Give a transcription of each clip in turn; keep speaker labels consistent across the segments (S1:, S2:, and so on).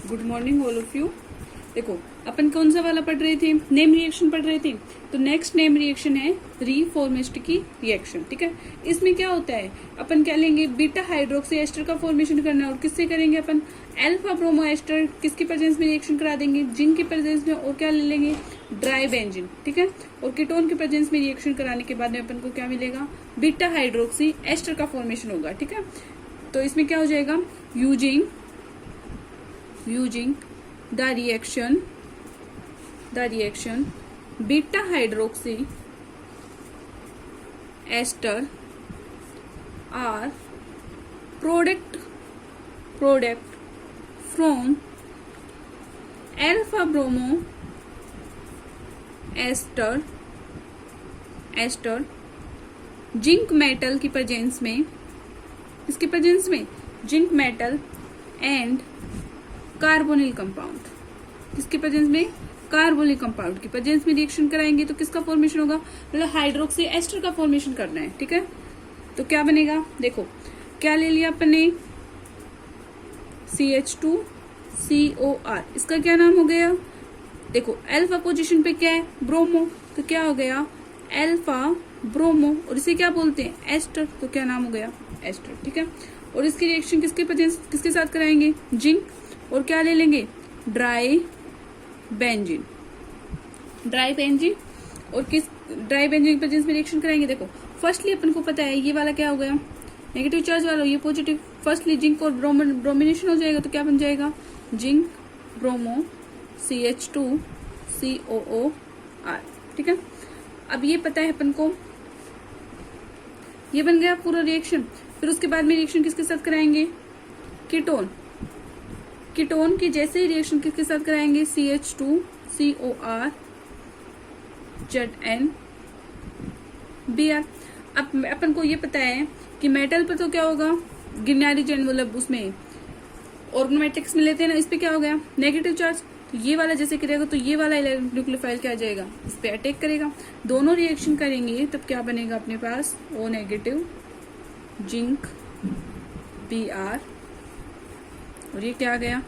S1: Good morning all of you. देखो अपन कौन सा वाला पढ़ रहे थे, नेम रिएक्शन पढ़ रहे थे। तो नेक्स्ट नेम रिएक्शन है रीफॉर्मेस्ट की रिएक्शन। ठीक है, इसमें क्या होता है, अपन क्या लेंगे, बीटा हाइड्रोक्सी एस्टर का फॉर्मेशन करना है। और किससे करेंगे अपन, अल्फा ब्रोमो एस्टर किसकी प्रेजेंस में रिएक्शन करा देंगे, जिंक की प्रेजेंस में। और क्या ले लेंगे, ड्राई बेंजीन। ठीक है, और कीटोन की प्रेजेंस में रिएक्शन कराने के बाद में अपन को क्या मिलेगा, बीटा हाइड्रोक्सी एस्टर का फॉर्मेशन होगा। ठीक है, तो इसमें क्या हो जाएगा, using the reaction beta hydroxy ester are product from alpha bromo ester zinc metal की प्रेजेंस में, इसकी प्रेजेंस में zinc metal and carbonyl compound, किसके प्रेजेंस में, कार्बोनिल कंपाउंड की प्रेजेंस में रिएक्शन कराएंगे तो किसका फॉर्मेशन होगा, मतलब हाइड्रोक्सी एस्टर का फॉर्मेशन करना है। ठीक है, तो क्या बनेगा, देखो क्या ले लिया अपन ने, CH2COR, इसका क्या नाम हो गया, देखो अल्फा पोजीशन पे क्या है, ब्रोमो, तो क्या हो गया अल्फा ब्रोमो। और इसे क्या बोलते हैं, एस्टर, तो क्या नाम हो गया, एस्टर। ठीक है, और इसकी रिएक्शन किसके साथ कराएंगे, जिंक। और क्या ले लेंगे, ड्राई बेंजीन। और किस ड्राई बेंजीन की प्रेजेंस में रिएक्शन कराएंगे। देखो फर्स्टली अपन को पता है ये वाला क्या हो गया, नेगेटिव चार्ज वाला, ये पॉजिटिव। फर्स्टली जिंक और ब्रोमिनेशन हो जाएगा तो क्या बन जाएगा, जिंक ब्रोमो CH2COOR। ठीक है, अब ये पता है अपन को, ये बन गया पूरा रिएक्शन। फिर उसके बाद में रिएक्शन किसके साथ कराएंगे, कीटोन की जैसे ही रिएक्शन किसके साथ कराएंगे, CH2COR ZnBr। अब अपन को ये पता है कि मेटल पर तो क्या होगा, गिरनारी जेन, मतलब उसमें ऑर्गोमेटिक्स में लेते हैं ना, इस पे क्या हो गया, नेगेटिव चार्ज। तो ये वाला जैसे करेगा तो ये वाला न्यूक्लियोफाइल क्या आ जाएगा, इस पे अटैक करेगा। दोनों रिएक्शन करेंगे तब क्या बनेगा अपने पास, O नेगेटिव जिंक Br, और ये क्या आ गया,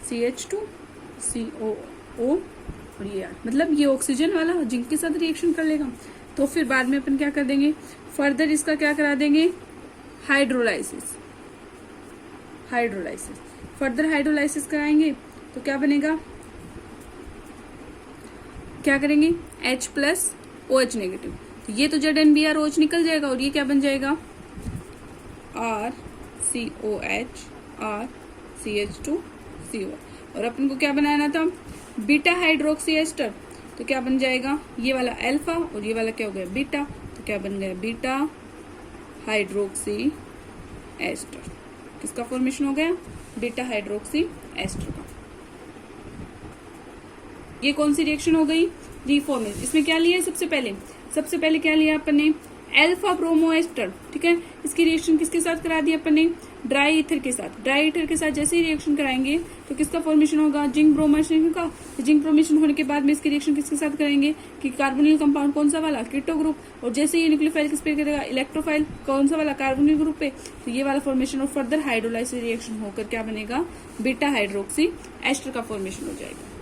S1: CH2COO, और ये मतलब ये ऑक्सीजन वाला जिंक के साथ रिएक्शन कर लेगा। तो फिर बाद में अपन क्या कर देंगे, फर्दर इसका क्या करा देंगे, हाइड्रोलाइसिस। फर्दर हाइड्रोलाइसिस कराएंगे तो क्या बनेगा, क्या करेंगे, H+OH नेगेटिव। तो ये तो ZnBr OH निकल जाएगा और ये क्या बन जाएगा, RCOH RCH2CO। और अपन को क्या बनाना था, बीटा हाइड्रोक्सी एस्टर, तो क्या बन जाएगा, ये वाला अल्फा और ये वाला क्या हो गया, बीटा, तो क्या बन गया, बीटा हाइड्रोक्सी एस्टर। किसका फॉर्मेशन हो गया, बीटा हाइड्रोक्सी एस्टर का। ये कौन सी रिएक्शन हो गई, रीफॉर्मेशन। इसमें क्या लिया है, सबसे पहले क्या लिया अपन ने, अल्फा ब्रोमो एस्टर। ठीक है, इसकी रिएक्शन किसके साथ करा दी अपन ने, ड्राई ईथर के साथ। जैसे ही रिएक्शन कराएंगे तो किसका फॉर्मेशन होगा, जिंक ब्रोमेशन का। तो जिंक ब्रोमेशन होने के बाद में इसकी रिएक्शन किसके साथ कराएंगे, कि कार्बोनिल कंपाउंड कौन सा वाला, कीटो ग्रुप। और जैसे ये न्यूक्लियोफाइल किस पे करेगा, इलेक्ट्रोफाइल कौन सा वाला, कार्बोनिल ग्रुप पे। तो ये वाला फॉर्मेशन और फर्दर हाइड्रोलाइसिस रिएक्शन होकर क्या बनेगा, बीटा हाइड्रोक्सी एस्टर का फॉर्मेशन हो जाएगा।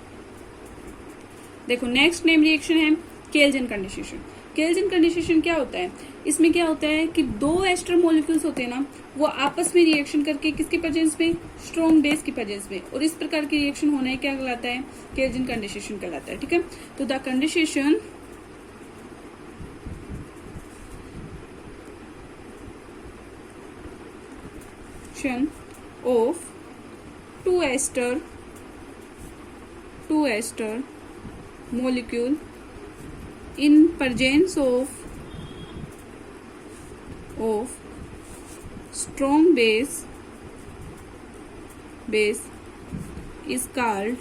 S1: देखो नेक्स्ट नेम रिएक्शन है केल्विन कंडेंसेशन। केल्विन कंडेंसेशन क्या होता है, इसमें क्या होता है कि दो एस्टर मॉलिक्यूल्स होते हैं ना, वो आपस में रिएक्शन करके किसकी प्रेजेंस में, स्ट्रॉन्ग बेस की प्रेजेंस में। और इस प्रकार की रिएक्शन होना है क्या कहलाता है, केल्विन कंडेंसेशन कहलाता है। ठीक है, तो the condensation of two ester molecule in presence of strong base is called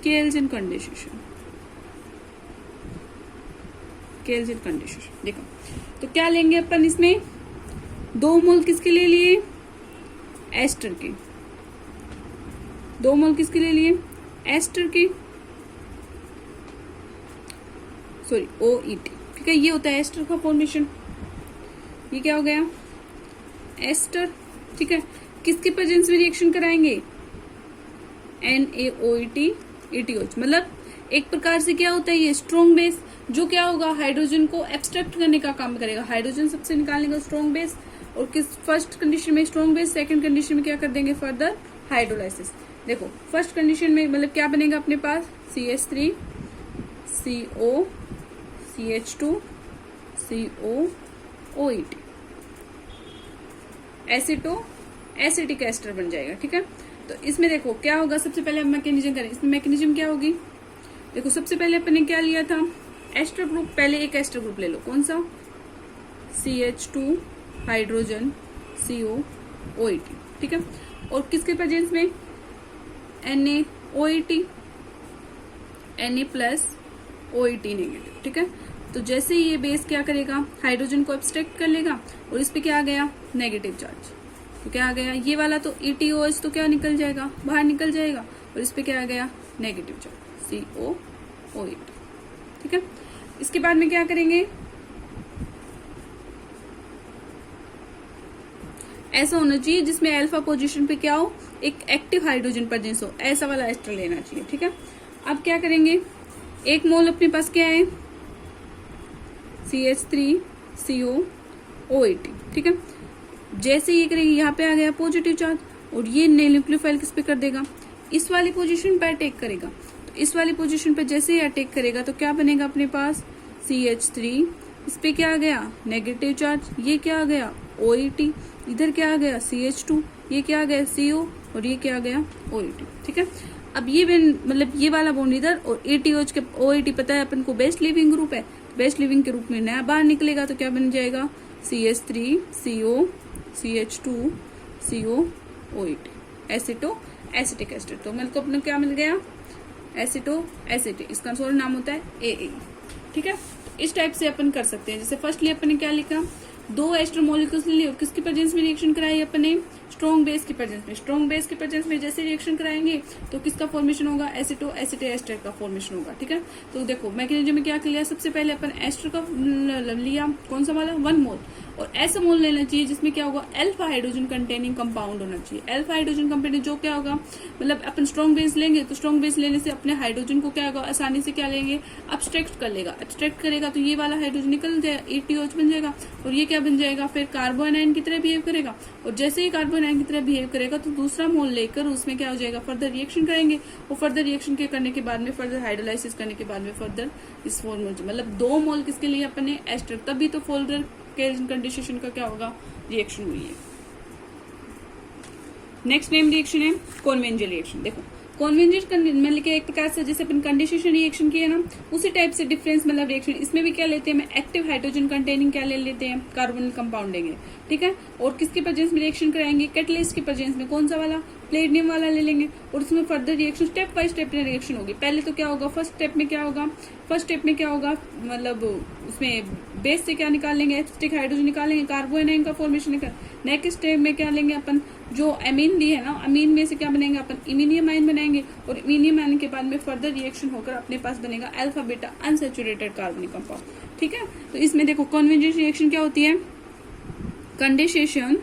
S1: Keiljian condensation। देखो तो क्या लेंगे अपन, इसमें 2 मोल किसके ले लिए, एस्टर के। 2 मोल किसके ले लिए, एस्टर के, सॉरी OET। ठीक है, ये होता है एस्टर का फॉर्मेशन। ये क्या हो गया, एस्टर। ठीक है, किसके प्रेजेंस में रिएक्शन कराएंगे? NaOH ETOH। मतलब एक प्रकार से क्या होता है ये स्ट्रॉन्ग बेस, जो क्या होगा हाइड्रोजन को एब्स्ट्रैक्ट करने का काम करेगा। हाइड्रोजन सबसे निकालने का स्ट्रॉन्ग बेस, और किस फर्स्ट कंडीशन में स्ट्रॉन्ग बेस, सेकंड कंडीशन में क्या कर देंगे फर्दर हाइड्रोलाइसिस। देखो फर्स्ट कंडीशन में मतलब क्या बनेगा अपने पास CH3 CO CH2 CO OET, acetic ester बन जाएगा। ठीक है, तो इसमें देखो क्या होगा, सबसे पहले हम मैकेनिज्म करें। इसमें मैकेनिज्म क्या होगी, देखो सबसे पहले अपन ने क्या लिया था एस्टर ग्रुप। पहले एक एस्टर ग्रुप ले लो, कौन सा? CH2 hydrogen CO OET। ठीक है, और किसके प्रेजेंस में? NaOH Na plus OET negative. ठीक है, तो जैसे ही ये बेस क्या करेगा हाइड्रोजन को एब्स्ट्रैक्ट कर लेगा, और इस पे क्या आ गया नेगेटिव चार्ज। तो क्या आ गया ये वाला, तो ETOH तो क्या निकल जाएगा बाहर निकल जाएगा, और इस पे क्या आ गया नेगेटिव चार्ज COOH। ठीक है, इसके बाद में क्या करेंगे, ऐसा होना चाहिए जिसमें अल्फा पोजीशन पे क्या हो एक एक्टिव हाइड्रोजन प्रेजेंस हो, ऐसा वाला एस्टर लेना चाहिए। ठीक है, अब क्या करेंगे, एक मोल अपने पास क्या है CH3 CO OET। ठीक है, जैसे ये करेंगे यहाँ पे आ गया पॉजिटिव चार्ज, और ये न्यूक्लियोफाइल किस पे कर देगा इस वाली पोजीशन पे अटैक करेगा। तो इस वाली पोजीशन पे जैसे ही अटैक करेगा तो क्या बनेगा अपने पास CH3, इस पे क्या आ गया नेगेटिव चार्ज, ये क्या आ गया OET, इधर क्या आ गया CH2, ये क्या आ गया CO, और ये क्या आ गया OET। ठीक है, अब ये मतलब ये वाला बॉन्ड इधर, और ETOH के OET पता है अपन को बेस्ट लिविंग ग्रुप है, तो बेस्ट लिविंग के रूप में नया बाहर निकलेगा, तो क्या बन जाएगा CH3 CO CH2 CO OET acetic ester. तो मेरे को अपने क्या मिल गया एसिटिक, इसका सोलर नाम होता है AA। ठीक है, इस टाइप से अपन कर सकते हैं। जैसे फर्स्टली अपन ने क्या लिखा, दो एस्टर मॉलिक्यूल्स ले लिए, किसकी प्रेजेंस में रिएक्शन कराई अपन ने स्ट्रॉन्ग बेस की प्रेजेंस में। स्ट्रॉन्ग बेस की प्रेजेंस में जैसे रिएक्शन कराएंगे तो किसका फॉर्मेशन होगा एसिटिक एस्टर का फॉर्मेशन होगा। ठीक है, तो देखो मैकेनिज्म में क्या किया, सबसे पहले अपन एस्टर का लिया, कौन सा वाला 1 मोल, और ऐसा मोल लेना चाहिए जिसमें क्या होगा अल्फा हाइड्रोजन कंटेनिंग कंपाउंड होना चाहिए। अल्फा हाइड्रोजन कंपाउंड जो क्या होगा, मतलब अपन स्ट्रॉन्ग बेस लेंगे तो स्ट्रॉन्ग बेस लेने से अपने हाइड्रोजन को क्या होगा आसानी से क्या लेंगे अब्स्ट्रैक्ट कर लेगा। अब्स्ट्रैक्ट करेगा तो ये वाला हाइड्रोजन निकल जाएगा ETOH बन जाएगा, और ये क्या बन जाएगा फिर कार्बोनाइन की तरह बिहेव करेगा, और जैसे ही कार्बोनाइन की तरह बिहेव करेगा तो दूसरा मोल लेकर उसमें क्या हो जाएगा फर्दर रिएक्शन करेंगे, और फर्दर रिएक्शन के करने के बाद में फर्दर हाइड्रोलाइसिस करने के बाद में फर्दर इस 4 मोल, मतलब 2 मोल किसके लिए अपन ने एस्टर, तभी तो फोल्डर के कंडेंसेशन का क्या होगा रिएक्शन हुई है। नेक्स्ट नेम रिएक्शन है कॉन्वेंजल रिएक्शन। देखो कॉन्वेंजल मतलब क्या एक प्रकार से जैसे अपन कंडेंसेशन रिएक्शन किया ना उसी टाइप से डिफरेंस मतलब रिएक्शन, इसमें भी क्या लेते हैं एक्टिव हाइड्रोजन कंटेनिंग क्या ले लेते हैं कार्बोनिल कंपाउंड लेंगे। ठीक है, और किसके प्रेजेंस में रिएक्शन कराएंगे कैटलिस्ट के प्रेजेंस में, कौन सा वाला प्लेटिनियम वाला ले लेंगे, और उसमें further reaction step by step में रिएक्शन होगी। पहले तो क्या होगा फर्स्ट स्टेप में क्या होगा मतलब उसमें बेस से क्या निकालेंगे एसिटिक हाइड्रोजन निकालेंगे, कार्बोनाइन का फॉर्मेशन निकाल। नेक्स्ट स्टेप में क्या लेंगे अपन जो अमीन ली है ना, अमीन में से क्या बनेंगे अपन इमीनियम आयन बनाएंगे, और इमीनियम आयन के बाद में फर्दर रिएक्शन होकर अपने पास बनेगा अल्फा बीटा अनसैचुरेटेड कार्बनिक कंपाउंड। ठीक है, तो इसमें देखो कॉन्वेंजल रिएक्शन क्या होती है, condensation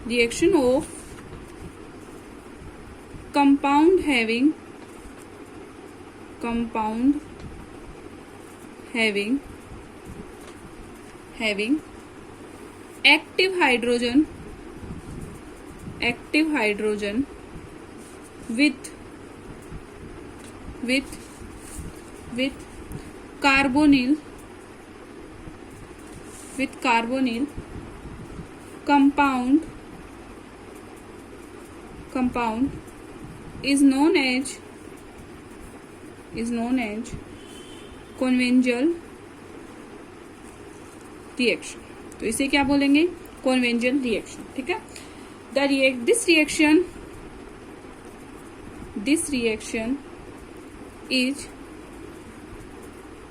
S1: reaction of compound having active hydrogen with carbonyl compound is known as conventional reaction. तो इसे क्या बोलेंगे कॉन्वेंजल रिएक्शन। ठीक है, this reaction is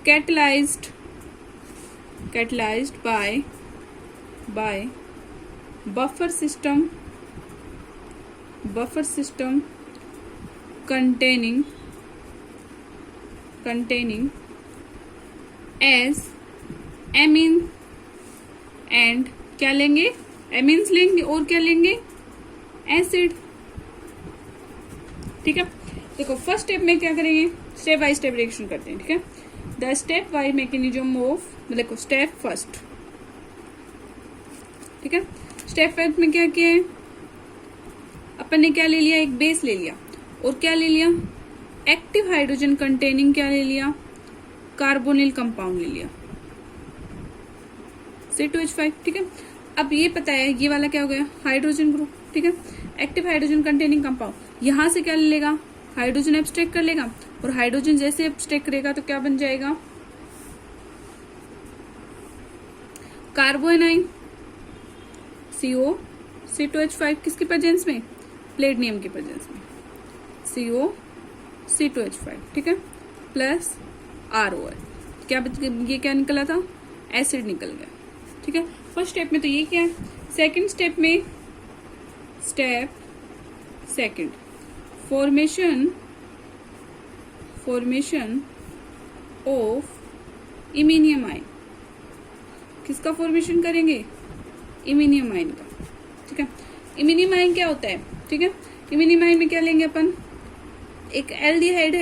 S1: catalyzed by buffer system containing as amine and क्या लेंगे, एमीन्स लेंगे और क्या लेंगे, एसिड। ठीक है, देखो फर्स्ट स्टेप में क्या करेंगे, स्टेप बाय स्टेप रिएक्शन करते हैं। ठीक है, the step by mechanism of, देखो स्टेप फर्स्ट। ठीक है, स्टेप फर्स्ट में क्या किया है, अपन ने क्या ले लिया, एक बेस ले लिया और क्या ले लिया, एक्टिव हाइड्रोजन कंटेनिंग क्या ले लिया, कार्बोनिल कंपाउंड ले लिया C2H5। ठीक है, अब ये पता है ये वाला क्या हो गया, हाइड्रोजन ग्रुप। ठीक है, एक्टिव हाइड्रोजन कंटेनिंग कंपाउंड, यहां से क्या ले लेगा, हाइड्रोजन एब्स्ट्रैक्ट कर लेगा और हाइड्रोजन जैसे एब्स्ट्रैक्ट करेगा तो क्या बन जाएगा, कार्बोनाइन CO C2H5 किसकी प्रेजेंस में, प्लेटिनियम की प्रेजेंस में, CO C2H5। ठीक है, प्लस ROL, क्या ये क्या निकला था, एसिड निकल गया। ठीक है, फर्स्ट स्टेप में तो ये क्या है। सेकंड स्टेप में, step second, formation of iminium ion. किसका फॉर्मेशन करेंगे, इमीनियम आयन का। ठीक है, इमीनियम आयन क्या होता है, ठीक है, इमीनियम आयन में क्या लेंगे अपन, एक एल्डिहाइड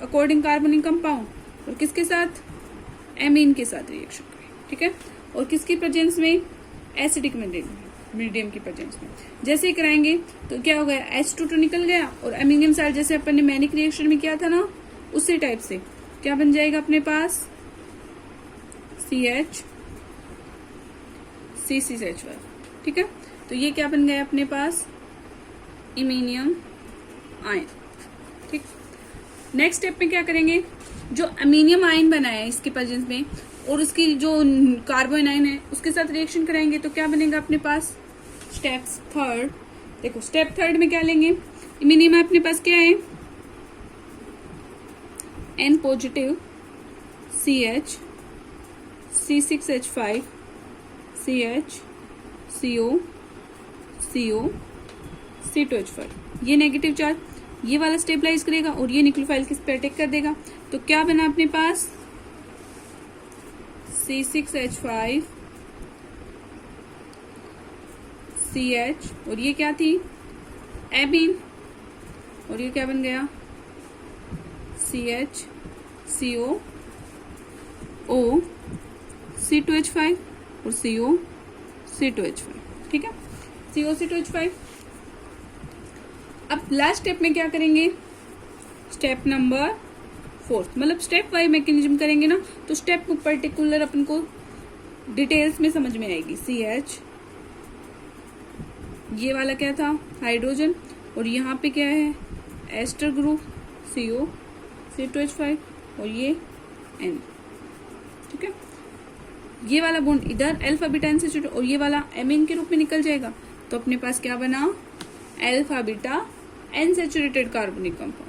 S1: अकॉर्डिंग कार्बोनिक कंपाउंड और किसके साथ, एमीन के साथ रिएक्शन करें। ठीक है, और किसकी प्रेजेंस में, एसिडिक मीडियम की प्रेजेंस में। जैसे ही कराएंगे तो क्या हो गया, H2 निकल गया और एमीनियम साल्ट जैसे अपन ने मैनिक रिएक्शन में किया था ना, उसी टाइप से क्या बन जाएगा अपने पास, CH C6H5। ठीक है, तो ये क्या बन गया अपने पास, इमीनियम आयन। ठीक, नेक्स्ट स्टेप में क्या करेंगे, जो अमीनियम आयन बना है इसके प्रेजेंस में और उसकी जो कार्बन आयन है उसके साथ रिएक्शन कराएंगे तो क्या बनेगा अपने पास, स्टेप थर्ड। देखो स्टेप थर्ड में क्या लेंगे, इमीनियम में अपने पास क्या है, N positive CH C6H5 CH CO C2H5, ये नेगेटिव चार्ज, ये वाला स्टेबलाइज करेगा और ये न्यूक्लियोफाइल किस पे अटैक कर देगा। तो क्या बना अपने पास, C6H5 CH और ये क्या थी, एमीन, और ये क्या बन गया, CH CO O C2H5 और CO C2H5। ठीक है, CO C2H5। अब लास्ट स्टेप में क्या करेंगे, स्टेप नंबर फोर्थ, मतलब स्टेप वाइज मैकेनिज्म करेंगे ना तो स्टेप को पर्टिकुलर अपन को डिटेल्स में समझ में आएगी। CH, ये वाला क्या था, हाइड्रोजन, और यहाँ पे क्या है, एस्टर ग्रुप CO C2H5 और ये N। ठीक है, ये वाला बॉन्ड इधर अल्फा बीटा एन से और ये वाला एमीन के रूप में निकल जाएगा तो अपने पास क्या बना, alpha beta unsaturated carbonic compound.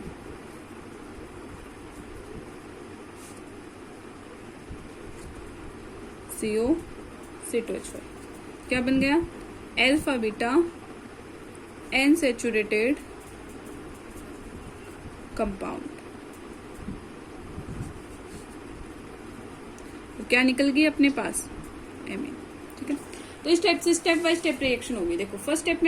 S1: CO C2H5 क्या बन गया, alpha beta unsaturated compound. तो क्या निकल गई अपने पास, एमीन। ठीक है, तो इस टाइप से स्टेप बाय स्टेप रिएक्शन होगी। देखो फर्स्ट स्टेप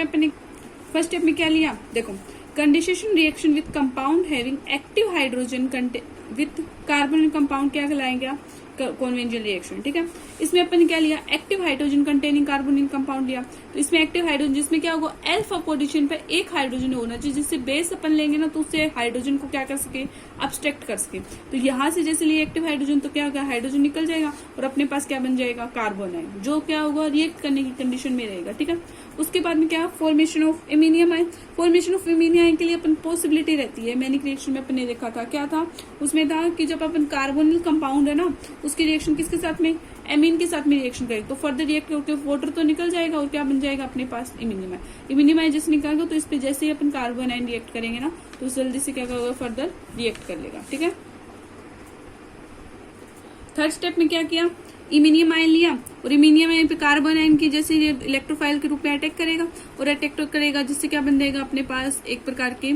S1: में क्या लिया, देखो condensation reaction with compound having active hydrogen with carbon compound क्या कहलाएगा, कन्वेंशनल रिएक्शन। ठीक है, इसमें अपन ने क्या लिया, active hydrogen containing carbonyl compound लिया। तो इसमें एक्टिव हाइड्रोजन, जिसमें क्या होगा, अल्फा पोजीशन पे एक हाइड्रोजन होना चाहिए, जिससे बेस अपन लेंगे ना तो उससे हाइड्रोजन को क्या कर सके, अब्स्ट्रैक्ट कर सके। तो यहाँ से जैसे लिए एक्टिव हाइड्रोजन तो क्या होगा, हाइड्रोजन निकल जाएगा और अपने पास क्या बन जाएगा, कार्बन आयन, जो क्या होगा, रिएक्ट करने की कंडीशन में रहेगा। ठीक है, उसके बाद में क्या, formation of iminium ion. Formation of iminium ion के लिए अपन पॉसिबिलिटी रहती है, मैनिक रिएक्शन में अपन ने देखा था, क्या था उसमें था कि जब अपन कार्बोनिल कंपाउंड है ना उसकी रिएक्शन किसके साथ में, एमीन के साथ में रिएक्शन करेगी तो फर्दर रिएक्ट करके वाटर तो निकल जाएगा और क्या बन जाएगा अपने पास, इमीनियम आयन। इमीनियम आयन जैसे निकालेगा तो इस पे जैसे ही अपन कार्बन आयन रिएक्ट करेंगे ना तो जल्दी से क्या होगा, फर्दर रिएक्ट कर लेगा। ठीक है, थर्ड स्टेप में क्या किया, इमीनियम आयन लिया और इमीनियम आयन पे कार्बन आयन की जैसे इलेक्ट्रोफाइल के रूप में अटैक करेगा और अटैक करेगा जिससे क्या बन जाएगा अपने पास एक प्रकार के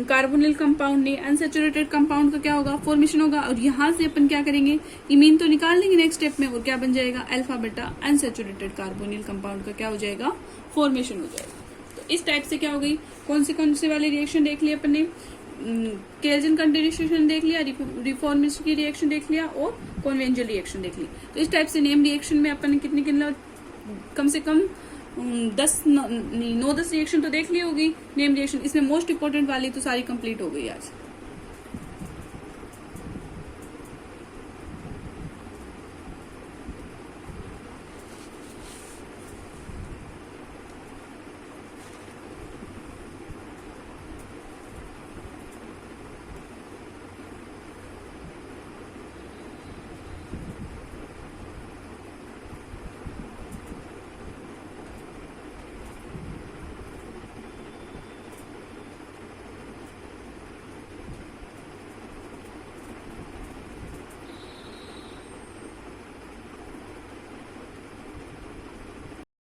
S1: कार्बोनिल कंपाउंड नहीं अनसेचुरेटेड कंपाउंड का क्या होगा फॉर्मेशन होगा। और यहाँ से अपन क्या करेंगे इमीन तो निकाल लेंगे नेक्स्ट स्टेप में और क्या बन जाएगा alpha beta unsaturated carbonyl compound का क्या हो जाएगा फॉर्मेशन हो जाएगा। तो इस टाइप से क्या हो गई कौन से वाले रिएक्शन देख लिया अपन ने केल्विन कंडेंसेशन देख लिया रिफॉर्मेशन की रिएक्शन देख लिया और कॉन्वेंजुअल रिएक्शन देख ली। तो इस टाइप से नेम रिएक्शन में अपन ने कितने कम से कम 9-10 रिएक्शन तो देख ली होगी नेम रिएक्शन। इसमें मोस्ट इंपोर्टेंट वाली तो सारी कंप्लीट हो गई आज।